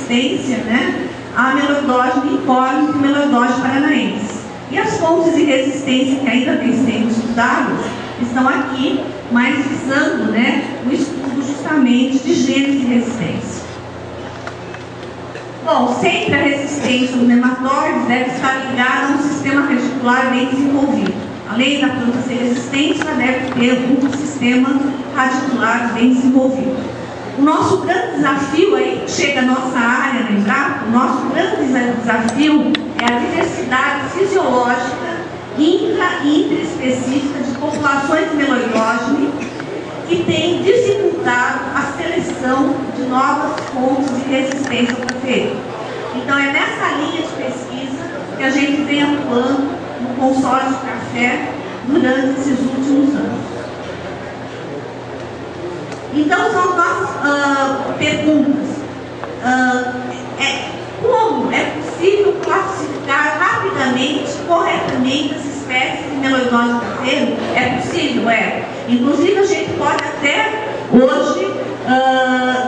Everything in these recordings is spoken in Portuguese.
resistência, né, à meloidose incógnita e meloidose paranaense. E as fontes de resistência que ainda têm sido estudadas estão aqui, mas visando, né, o estudo justamente de genes de resistência. Bom, sempre a resistência dos nematóides deve estar ligada a um sistema radicular bem desenvolvido. Além da planta ser resistente, ela deve ter um sistema radicular bem desenvolvido. O nosso grande desafio, aí chega a nossa área na Embrapa, o nosso grande desafio é a diversidade fisiológica intra e interespecífica de populações meloidógenes que tem dificultado a seleção de novas fontes de resistência ao cafeína. Então é nessa linha de pesquisa que a gente vem atuando no consórcio de café durante esses últimos anos. Então são as nossas perguntas. Como é possível classificar rapidamente, corretamente as espécies de meloidose de cafeiro? É possível, é. Inclusive a gente pode até hoje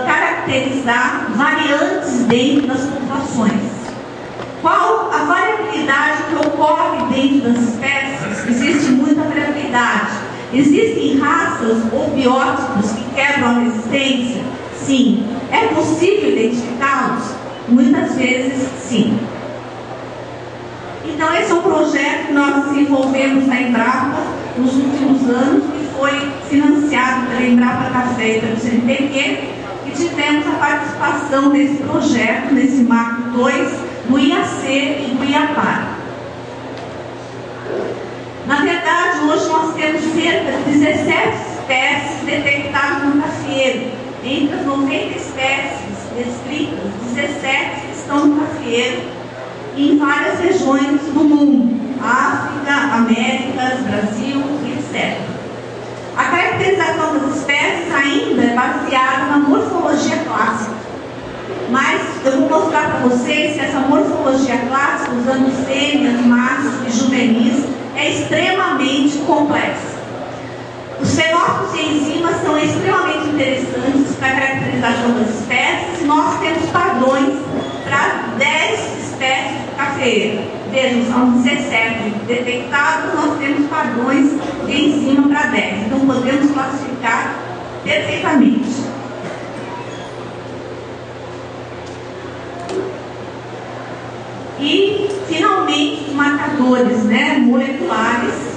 caracterizar variantes dentro das populações. Qual a variabilidade que ocorre dentro das espécies? Existe muita variabilidade. Existem raças ou biótipos que quebram a resistência? Sim. É possível identificá-los? Muitas vezes, sim. Então, esse é um projeto que nós desenvolvemos na Embrapa nos últimos anos, que foi financiado pela Embrapa Café e pelo CNPq, e tivemos a participação nesse projeto, nesse MAC 2, do IAC e do IAPAR. Na verdade, hoje nós temos cerca de 17 espécies detectadas no cafeiro. Entre as 90 espécies descritas, 17 estão no cafeiro em várias regiões do mundo, África, Américas, Brasil, etc. A caracterização das espécies ainda é baseada na morfologia clássica, mas eu vou mostrar para vocês que essa morfologia clássica, usando fêmeas, machos e juvenis, é extremamente complexa. Os fenótipos e enzimas são extremamente interessantes para a caracterização das espécies. Nós temos padrões para 10 espécies de cafeeira. Vejam, são 17 detectados, nós temos padrões de enzima para 10. Então podemos classificar perfeitamente. E, finalmente, os marcadores, né, moleculares.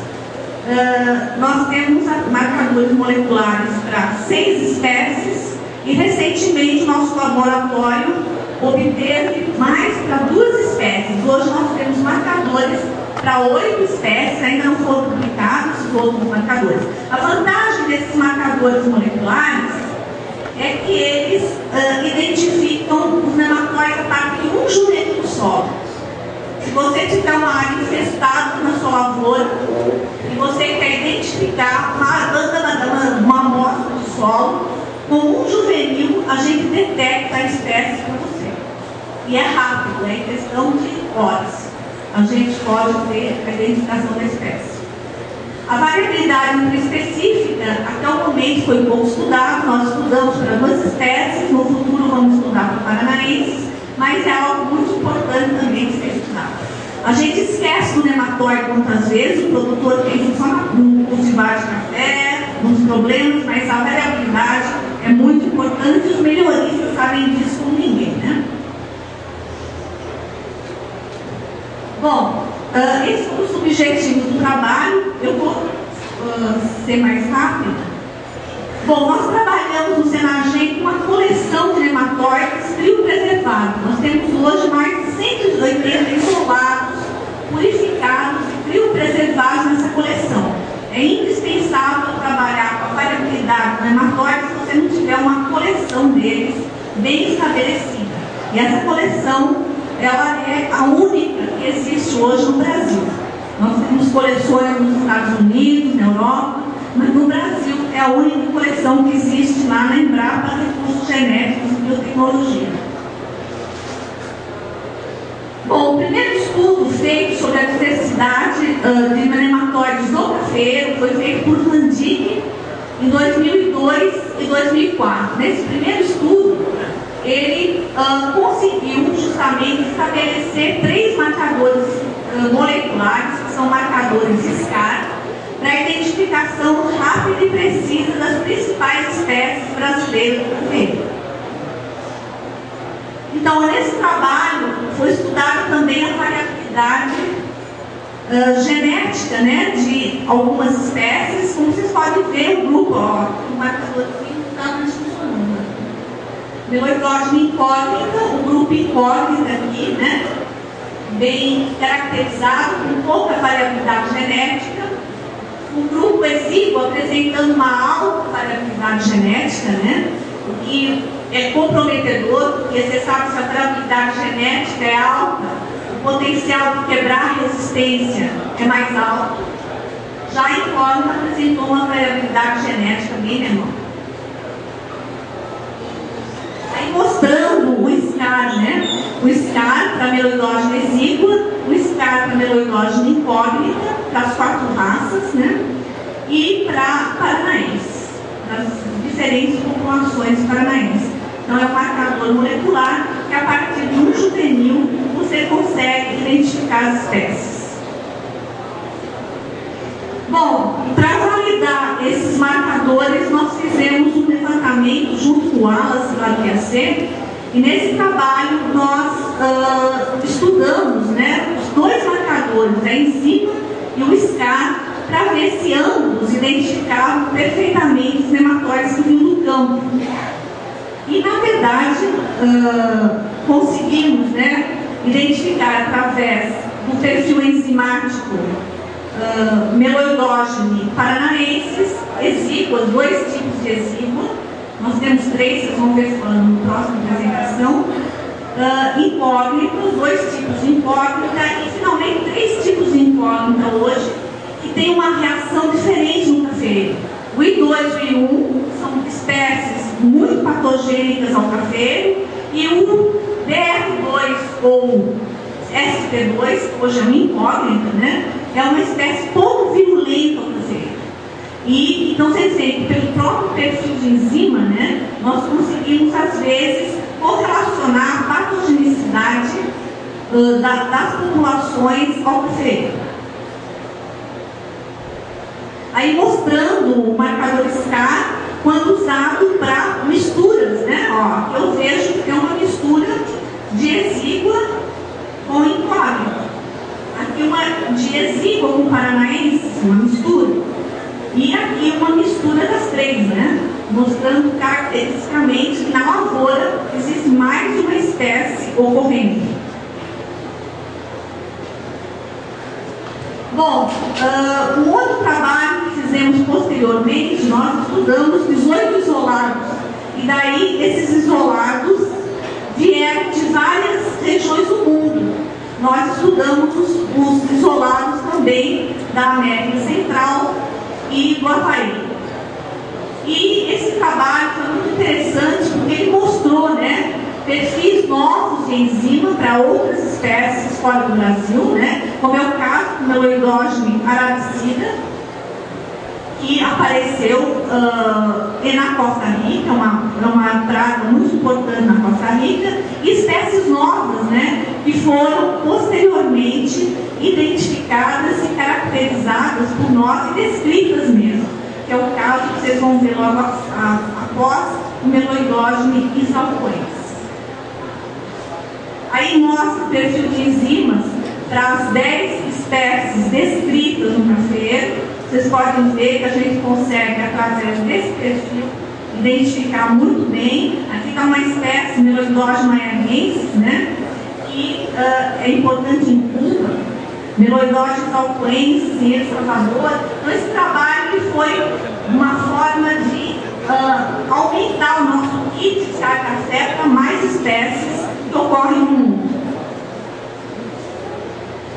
Nós temos marcadores moleculares para 6 espécies e, recentemente, nosso laboratório obteve mais para 2 espécies. Hoje nós temos marcadores para 8 espécies, ainda não foram publicados os outros marcadores. A vantagem desses marcadores moleculares é que eles identificam os nematóides a partir de um juvenil do solo. Se você tiver uma área infestada na sua lavoura e você quer identificar uma amostra de solo, com um juvenil a gente detecta a espécie para você. E é rápido, é em questão de horas. A gente pode ter a identificação da espécie. A variabilidade intraespecífica, até o momento, foi pouco estudada. Nós estudamos para 2 espécies, no futuro vamos estudar para paranaenses, mas é algo muito importante também de ser estudado. A gente esquece do nematóide muitas vezes, o produtor pensa só no cultivar de café, nos problemas, mas a variabilidade é muito importante e os melhoristas sabem disso como ninguém, né? Bom, esses são os objetivos do trabalho. Eu vou ser mais rápida. Bom, nós trabalhamos no Senagem com uma coleção de nematóides criopreservados. Nós temos hoje mais de 180 isolados, purificados e criopreservados nessa coleção. É indispensável trabalhar com a variabilidade do nematóide se você não tiver uma coleção deles bem estabelecida. E essa coleção, ela é a única que existe hoje no Brasil. Nós temos coleções nos Estados Unidos, na Europa, mas no Brasil é a única coleção que existe lá na Embrapa Recursos Genéticos e Biotecnologia. Bom, o primeiro estudo feito sobre a diversidade de nematóides no cafeiro foi feito por Van Dijk em 2002 e 2004. Nesse primeiro estudo, ele conseguiu estabelecer 3 marcadores moleculares, que são marcadores SCAR, para a identificação rápida e precisa das principais espécies brasileiras do café. Então, nesse trabalho, foi estudada também a variabilidade genética, né, de algumas espécies. Como vocês podem ver, o grupo, ó, o marcadorzinho está funcionando. Meloidógena incógnita, o grupo incógnita aqui, né, bem caracterizado, com pouca variabilidade genética. O grupo exíguo apresentando uma alta variabilidade genética, né, o que é comprometedor, porque você sabe que se a variabilidade genética é alta, o potencial de quebrar a resistência é mais alto. Já a incógnita apresentou uma variabilidade genética bem menor. Aí mostrando o SCAR, né? O SCAR para meloidógena exígua, o SCAR para meloidógena incógnita, para as 4 raças, né? E para paranaenses, para as diferentes populações paranaenses. Então é um marcador molecular que a partir de um juvenil você consegue identificar as espécies. Bom, para validar esses marcadores, nós fizemos um levantamento junto com o Wallace lá do IAC, e nesse trabalho nós estudamos, né, os 2 marcadores, a enzima e o SCAR, para ver se ambos identificavam perfeitamente os nematóides que vinham do campo. E, na verdade, conseguimos, né, identificar através do perfil enzimático meloidógene paranaenses, exíguas, 2 tipos de exígua. Nós temos 3, vocês vão ver na próxima apresentação. Incógnitas, 2 tipos de incógnita e, finalmente, 3 tipos de incógnita hoje, que tem uma reação diferente no café. O I2 e o I1 são espécies muito patogênicas ao café, e o BR2 ou SP2, hoje é uma incógnita, né? É uma espécie pouco virulenta ao café. E então, vocês veem que pelo próprio perfil de enzima, né, nós conseguimos às vezes correlacionar a patogenicidade das populações ao café. Aí mostrando o marcador SCAR quando usado para misturas, né? Ó, eu vejo que é uma mistura de exígua com incógnita. Aqui uma de exígua com paranaense, uma mistura. E aqui uma mistura das 3, né? Mostrando caracteristicamente que na lavoura existe mais de uma espécie ocorrendo. Bom, um outro trabalho que fizemos posteriormente, nós estudamos 18 isolados. E daí esses isolados vieram de várias regiões do mundo. Nós estudamos os isolados também da América Central e do Havaí. E esse trabalho foi muito interessante porque ele mostrou, né, perfis novos de enzima para outras espécies fora do Brasil, né, como é o caso do meloidógeno arabicida, que apareceu na Costa Rica, uma praga muito importante na Costa Rica, e espécies novas, né, que foram posteriormente identificadas e caracterizadas por nós e descritas mesmo, que é o caso que vocês vão ver logo após o meloidógeno isalcoense. Aí mostra o perfil de enzimas para as 10 espécies descritas no café. Vocês podem ver que a gente consegue, através desse perfil, identificar muito bem. Aqui está uma espécie, meloidógeno miamiensis, né? Que é importante em Cuba, meloidógeno isalcoense em El Salvador. Então, esse trabalho foi uma forma de aumentar o nosso kit de café para mais espécies que ocorrem no mundo.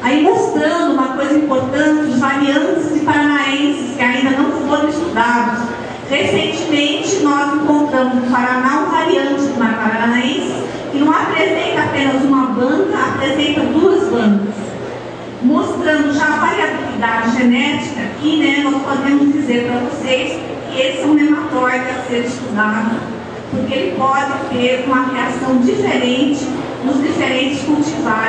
Aí mostrando uma coisa importante, os variantes e paranaenses que ainda não foram estudados. Recentemente nós encontramos no Paraná um variante do paranaense que não apresenta apenas uma banda, apresenta 2 bandas. Mostrando já a variabilidade genética, aqui, né, nós podemos dizer para vocês que esse é um nematóide a ser estudado, porque ele pode ter uma reação diferente nos diferentes cultivares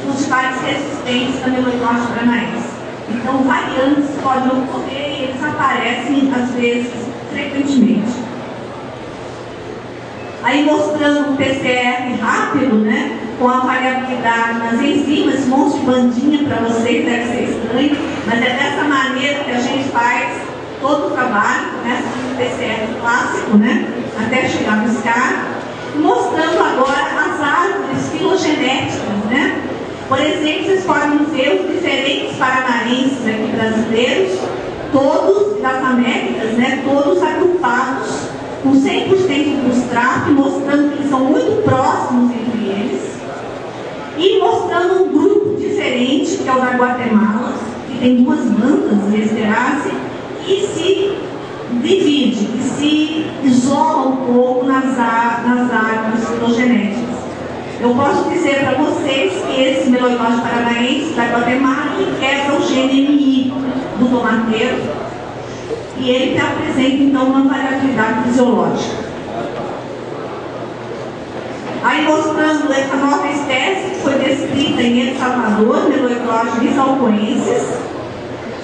cultivares resistentes da meloidose paranaense. Então, variantes podem ocorrer e eles aparecem, às vezes, frequentemente. Aí, mostrando um PCR rápido, né, com a variabilidade nas enzimas, esse monte de bandinha para vocês deve ser estranho, mas é dessa maneira que a gente faz todo o trabalho, né, no PCR clássico, né, até chegar no SCAR, mostrando agora as árvores filogenéticas, né. Por exemplo, vocês podem ver os diferentes paranaenses aqui brasileiros, todos das Américas, né, todos agrupados com 100% dos TRAP, mostrando que eles são muito próximos entre eles, e mostrando um grupo diferente, que é o da Guatemala, que tem duas bandas de Esterase, e se divide, e se isola um pouco nas árvores filogenéticas. Eu posso dizer para vocês que esse meloidose paranaense da Guatemala quebra o gene MI do tomateiro e ele apresenta então uma variabilidade fisiológica. Aí mostrando essa nova espécie que foi descrita em El Salvador, meloidose isalcoensis.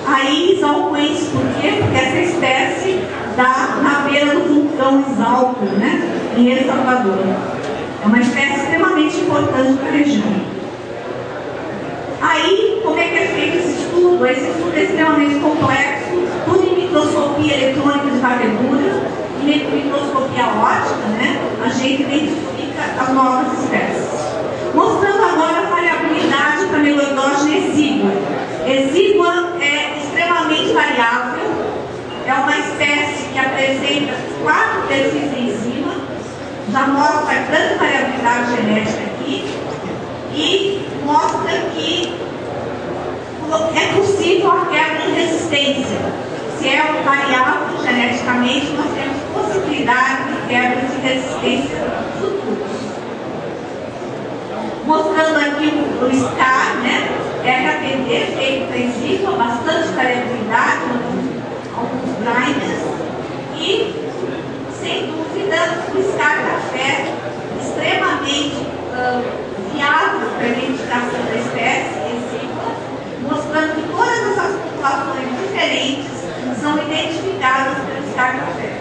Aí isalcoensis por quê? Porque essa espécie dá na beira do vulcão Izalco, né, em El Salvador. É uma espécie extremamente importante para a região. Aí, como é que é feito esse estudo? Esse estudo é extremamente complexo, tudo em microscopia eletrônica de varredura, e microscopia óptica, né? A gente identifica as novas espécies. Mostrando agora a variabilidade para a meloidose exígua. Exígua é extremamente variável, é uma espécie que apresenta 4 perfis de enzima, já mostra grande variabilidade genética aqui e mostra que é possível a quebra de resistência. Se é variável geneticamente, nós temos possibilidade de quebra de resistência futuros. Mostrando aqui o SCAR, né? RAPD feito para exígua, bastante variabilidade, alguns grinders e sem dúvida, o SCAR café extremamente viável para a identificação da espécie exígua, mostrando que todas essas populações diferentes são identificadas pelo SCAR café.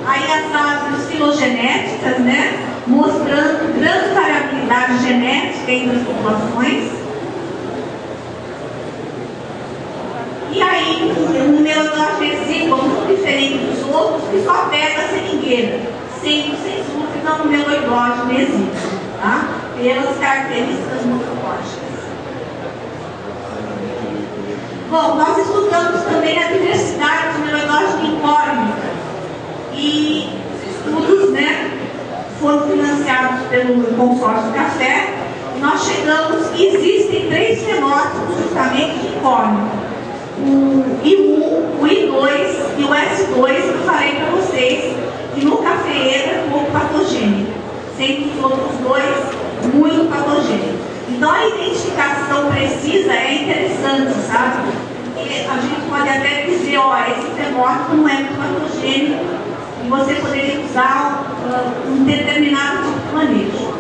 Aí as árvores filogenéticas, né, mostrando grande variabilidade genética entre as populações. E aí, um meloidose exígua muito diferente dos outros, que só pega a seringueira, sendo, sem dúvida, um meloidose exígua, tá? Pelas características morfológicas. Bom, nós estudamos também a diversidade de meloidose incórnica. E os estudos, né, foram financiados pelo consórcio café. E nós chegamos que existem 3 fenótipos justamente de incórnica. O I1, o I2 e o S2 que eu falei para vocês, que no cafeeiro é pouco patogênico, sendo os outros 2 muito patogênicos. Então a identificação precisa é interessante, sabe? Porque a gente pode até dizer, ó, esse fenótipo não é muito patogênico e você poderia usar um determinado tipo de manejo.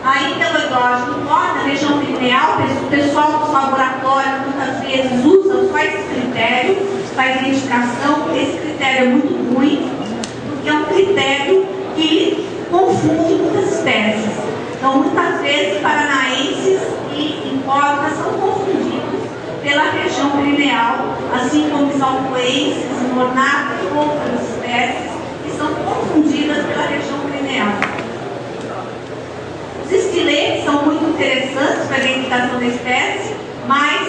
Aí, meloidose na região pineal, o pessoal dos laboratórios muitas vezes usa só esse critério para identificação. Esse critério é muito ruim, porque é um critério que confunde muitas espécies. Então, muitas vezes, paranaenses e incógnitas são confundidos pela região pineal, assim como os alcoenses, mornatas e outras espécies que são confundidas pela região pineal. Os estiletes são muito interessantes para a identificação da espécie, mas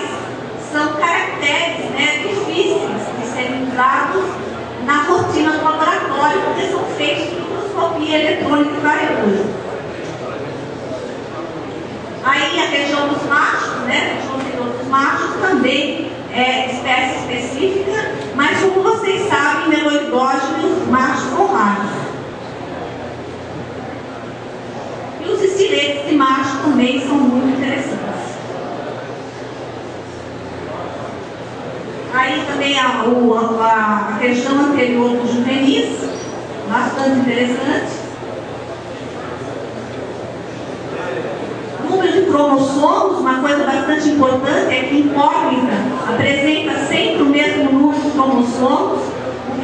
são caracteres, né, difíceis de serem usados na rotina do laboratório, porque são feitos por microscopia eletrônica e varredura. Aí a região dos machos, né, a região anterior dos machos também é espécie específica, mas como vocês sabem, meloidógenos machos são raros. E os estiletes de macho também são muito interessantes. Aí também a região anterior dos juvenis, bastante interessante.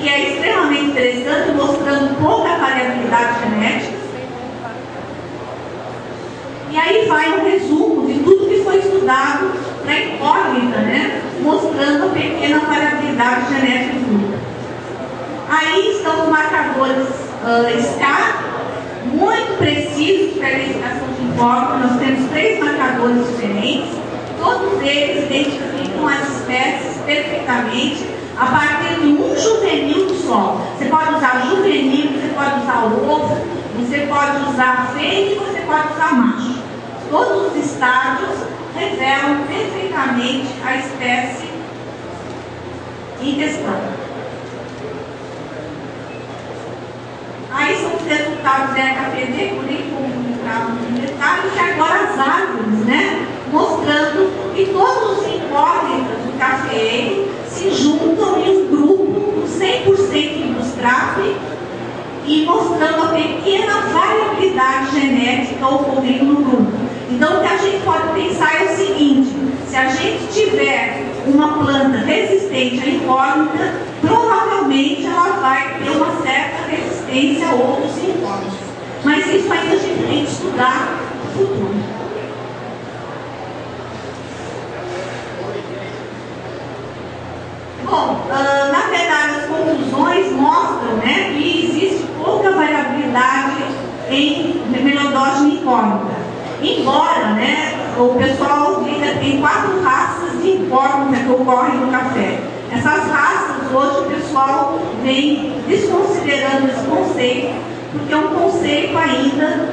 que é extremamente interessante, mostrando pouca variabilidade genética. E aí vai um resumo de tudo que foi estudado na incógnita, né? Mostrando a pequena variabilidade genética do grupo. Aí estão os marcadores SCA, muito precisos para a identificação de incógnita. Nós temos 3 marcadores diferentes, todos eles identificam as espécies perfeitamente a partir de um juvenil do solo. Você pode usar juvenil, você pode usar o ovo, você pode usar fêmea e você pode usar macho. Todos os estágios revelam perfeitamente a espécie em questão. Aí são os resultados da HPD, que eu nem vou entrar no detalhe, e agora as árvores, né? Mostrando que todos os incógnitos do cafeeiro se juntam em um grupo 100% industrial e mostrando a pequena variabilidade genética ocorrendo no grupo. Então, o que a gente pode pensar é o seguinte: se a gente tiver uma planta resistente à incógnita, provavelmente ela vai ter uma certa resistência a outros incógnitos. Mas isso ainda a gente tem que estudar no futuro. Bom, na verdade, as conclusões mostram, né, que existe pouca variabilidade em melodógena incógnita. Embora, né, o pessoal diga que tem 4 raças de incógnita que ocorrem no café. Essas raças, hoje, o pessoal vem desconsiderando esse conceito, porque é um conceito ainda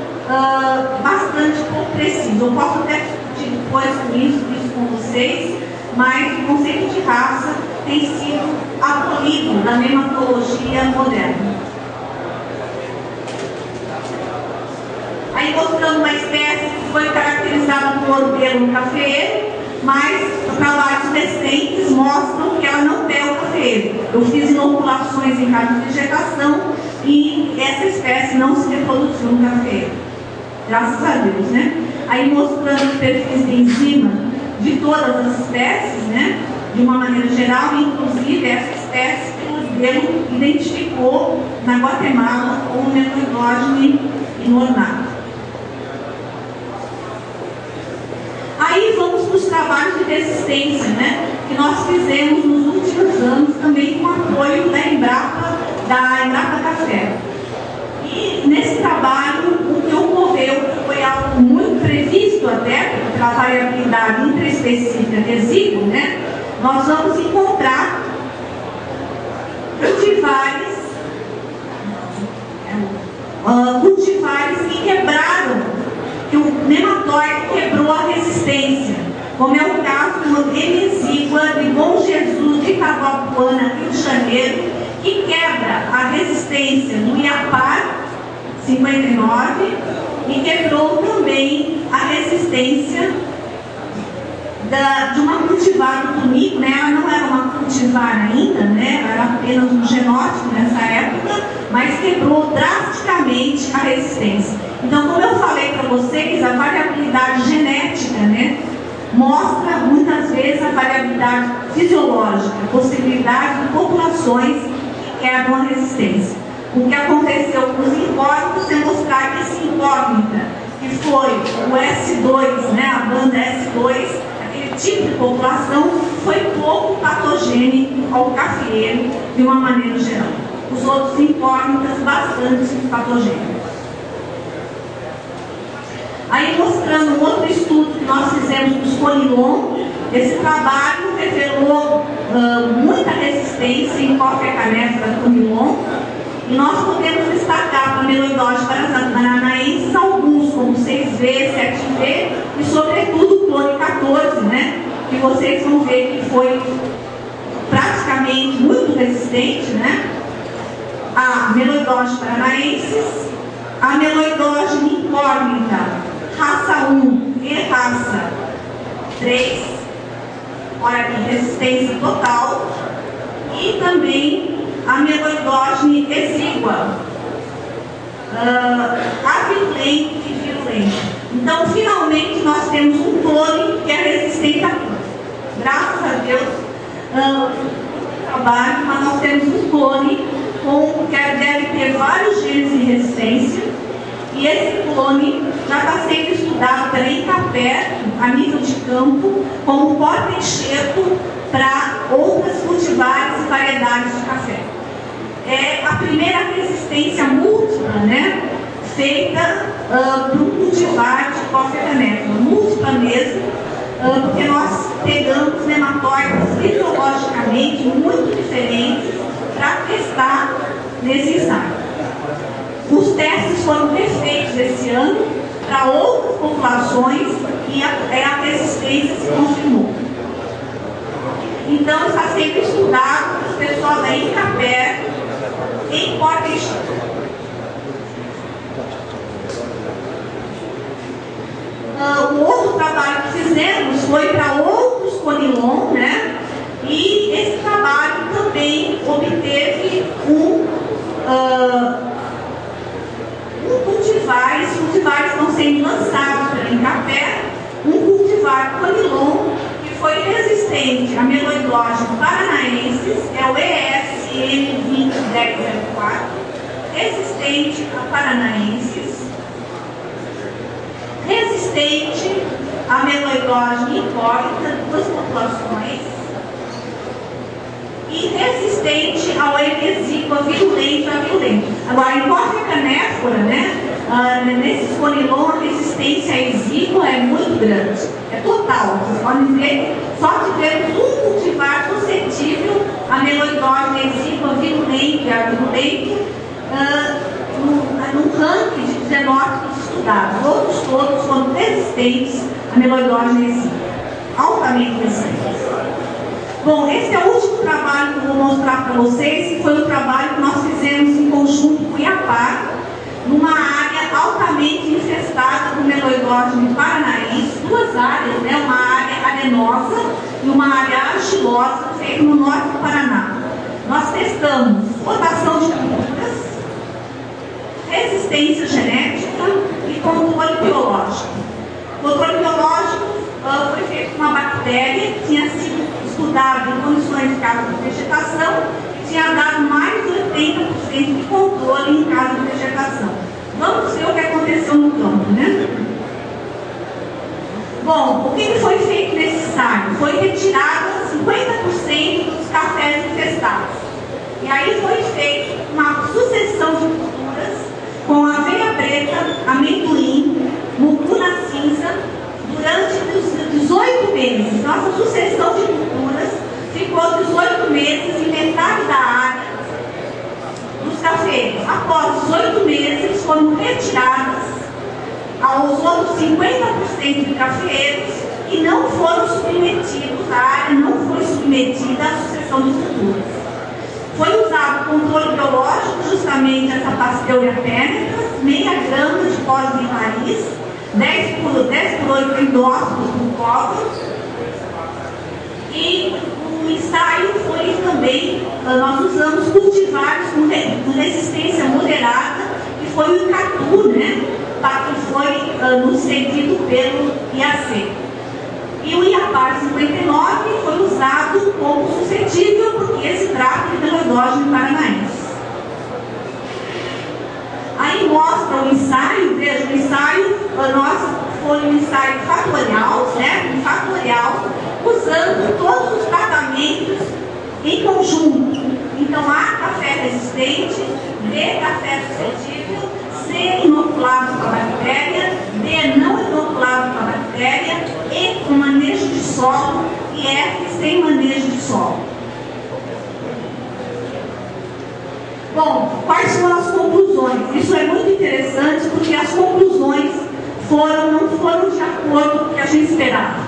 bastante pouco preciso. Eu posso até discutir depois isso com vocês, mas o conceito de raça tem sido abolido na nematologia moderna. Aí mostrando uma espécie que foi caracterizada por ouro pelo cafeeiro, mas trabalhos recentes mostram que ela não pega o cafeeiro. Eu fiz inoculações em caso de vegetação e essa espécie não se reproduziu no cafeeiro. Graças a Deus, né? Aí mostrando os perfis de enzima de todas as espécies, né? De uma maneira geral, inclusive essa espécie que o modelo identificou na Guatemala como Meloidogene inornato. Aí vamos para os trabalhos de resistência, né, que nós fizemos nos últimos anos, também com apoio da Embrapa Café. E nesse trabalho, o que ocorreu foi algo muito previsto até pela variabilidade intraespecífica resíduo, né? Nós vamos encontrar cultivares que quebraram, que o nematóide quebrou a resistência, como é o caso do Emizigua de Bom Jesus de Itabapuana, Rio de Janeiro, que quebra a resistência do Iapar 59 e quebrou também a resistência de uma cultivar do Tunico, né? Ela não era uma cultivar ainda, né? Ela era apenas um genótipo nessa época, mas quebrou drasticamente a resistência. Então, como eu falei para vocês, a variabilidade genética, né, mostra muitas vezes a variabilidade fisiológica, a possibilidade de populações que quebram a resistência. O que aconteceu com os incógnitos é mostrar que esse incógnita, que foi o S2, né, a banda S2, aquele tipo de população, foi pouco patogênico ao cafeeiro de uma maneira geral. Os outros incógnitas bastante patogênicos. Aí mostrando um outro estudo que nós fizemos dos Conilon, esse trabalho revelou muita resistência em qualquer canefa da Conilon, e nós podemos destacar para Meloidogene paranaensis alguns, como 6V, 7V e sobretudo o clone 14, né? Que vocês vão ver que foi praticamente muito resistente, né? A Meloidogene paranaensis, a Meloidogene incógnita, raça 1 e raça 3, olha aqui, resistência total, e também a Meloidogene exígua, avilente e virulente. Então, finalmente, nós temos um clone que é resistente a tudo. Graças a Deus, o trabalho, mas nós temos um clone que deve ter vários genes de resistência, e esse clone já está sendo estudado pela Incapé, a nível de campo, como porta-enxerto para outras cultivares e variedades de café. É a primeira resistência múltipla, né, feita para um cultivar de coffea canephora, múltipla mesmo, porque nós pegamos nematóides fisiologicamente muito diferentes para testar nesse ensaio. Os testes foram refeitos esse ano para outras populações e a resistência se confirmou. Então está sendo estudado o pessoal da Incapé em porta-enxerto. O outro trabalho que fizemos foi para outros conilon, né? E esse trabalho também obteve cultivares. Os cultivares estão sendo lançados pela Incapé, um cultivar conilon que foi resistente a meloidógeno paranaensis, é o ESM 201004, resistente a paranaensis, resistente a meloidógeno hipócrita, duas populações, e resistente ao Enesíqua virulento a virulento. Agora, em coffea canephora, né, nesses conilon, a resistência à exíqua é muito grande, é total. Vocês podem ver, só tivemos um cultivar suscetível a meloidógeno exíqua virulento e a virulento num ranking de xenótipos estudados. Outros todos foram resistentes a meloidógeno exíqua, altamente resistentes. Bom, esse é o último trabalho que eu vou mostrar para vocês, que foi o trabalho que nós fizemos em conjunto com o Iapar, numa área altamente infestada com meloidógeno paranaense, duas áreas, né? Uma área arenosa e uma área argilosa, feita no norte do Paraná. Nós testamos rotação de culturas, resistência genética e controle biológico. O controle biológico foi feito com uma bactéria que tinha sido estudado em condições de caso de vegetação e tinha dado mais de 80% de controle em caso de vegetação. Vamos ver o que aconteceu no campo, né? Bom, o que foi feito nesse ensaio? Foi retirado 50% dos cafés infestados. E aí foi feita uma sucessão de culturas com aveia preta, amendoim, mucuna cinza, durante 18 meses. Nossa sucessão de culturas ficou 18 meses em metade da área dos cafés. Após 18 meses, foram retiradas aos outros 50% de cafeeiros e não foram submetidos, a área não foi submetida à sucessão de culturas. Foi usado o controle biológico, justamente essa Pasteuria penetras, meia grama de pós de raiz, 10 por 8 endócitos por copo. E o ensaio foi também, nós usamos cultivares com resistência moderada, que foi o Icatu, né? Que foi nos cedido pelo IAC. E o Iapar 59 foi usado como suscetível, porque esse trata de meloidógeno paranaense. Aí mostra o ensaio, veja, o ensaio nosso foi um ensaio fatorial, certo? Fatorial, usando todos os tratamentos em conjunto. Então, A, café resistente, B, café suscetível, C, inoculado com a bactéria, D, não inoculado com a bactéria, E, com manejo de solo e F, sem manejo de solo. Bom, quais foram as conclusões? Isso é muito interessante porque as conclusões não foram de acordo com o que a gente esperava.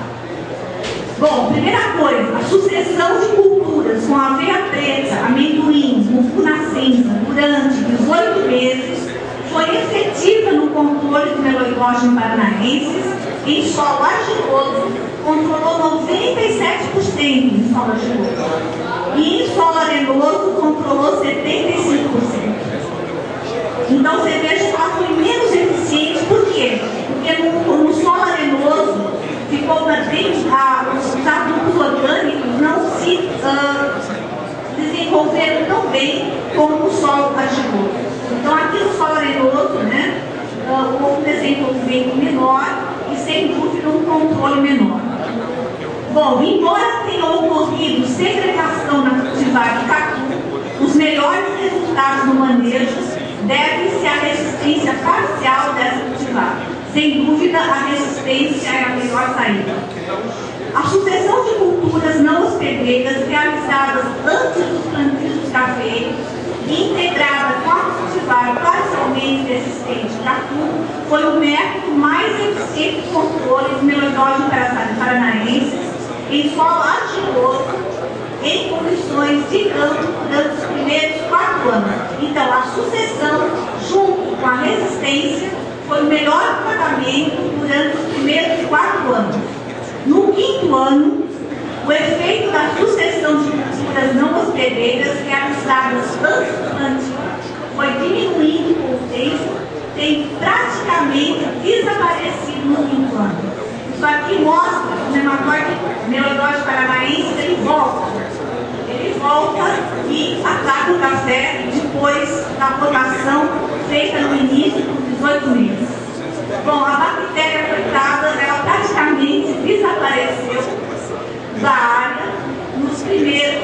Bom, primeira coisa, a sucessão de culturas com aveia preta, amendoim, mucuna cinza durante 18 meses foi efetiva no controle do meloidógeno paranaensis. Em solo argiloso, controlou 97% em solo argiloso. E em solo arenoso, controlou 75%. Então, você veja que ela foi menos eficiente. Por quê? Porque no solo arenoso, ficou bem, os adubos orgânicos não se tão bem como no solo argiloso. Então, aqui no solo arenoso, né, houve um desenvolvimento menor e, sem dúvida, um controle menor. Bom, embora tenha ocorrido segregação na cultivar de catu, os melhores resultados no manejo devem-se à resistência parcial dessa cultivar. Sem dúvida, a resistência é a melhor saída. A sucessão de culturas não hospedeiras realizadas antes dos plantios dos cafés e integrada com a cultivar parcialmente resistente catu foi o método mais eficiente de controle do meloidógeno paranaense em solo argiloso, em condições de campo durante os primeiros 4 anos. Então, a sucessão, junto com a resistência, foi o melhor tratamento durante os primeiros 4 anos. No 5º ano, o efeito da sucessão de culturas não hospedeiras realizadas antes do plantio foi diminuindo com o tempo, tem praticamente desaparecido no 5º ano. Isso aqui mostra que o meloidógeno paranaense ele volta e ataca o café depois da rotação feita no início dos 18 meses. Bom, a bactéria afetada, ela praticamente desapareceu da área nos primeiros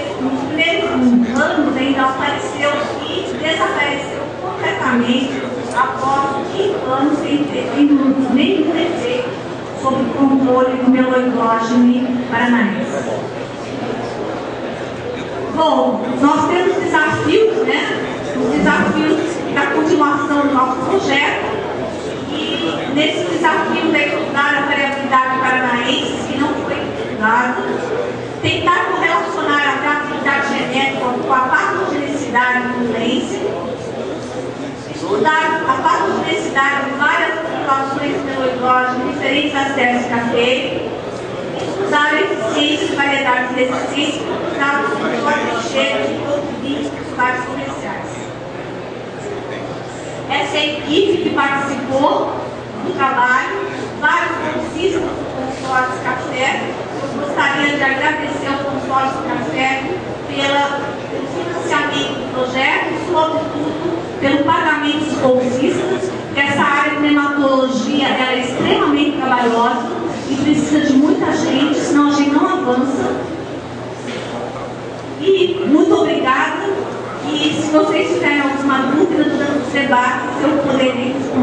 anos, ainda apareceu e desapareceu completamente após 5 anos sem ter nenhum efeito sobre o controle do meloidógeno paranaense. Bom, nós temos desafios, né? Os desafios da continuação do nosso projeto. E nesse desafio é estudar a variabilidade paranaense, que não foi estudada, tentar correlacionar a variabilidade genética com a patogenicidade e influência, estudar a patogenicidade de várias populações de meloidógeno em diferentes acessos café, estudar a eficiência de variedades resistentes usadas no sorte cheio de produtos cultivares comerciais. Essa é a equipe que participou do trabalho, vários bolsistas do consórcio café. Eu gostaria de agradecer ao consórcio café pelo financiamento do projeto e, sobretudo, pelo pagamento dos bolsistas, que essa área de nematologia ela é extremamente trabalhosa e precisa de muita gente, senão a gente não avança. E muito obrigada. E se vocês tiverem alguma dúvida durante os debates, eu poderei responder.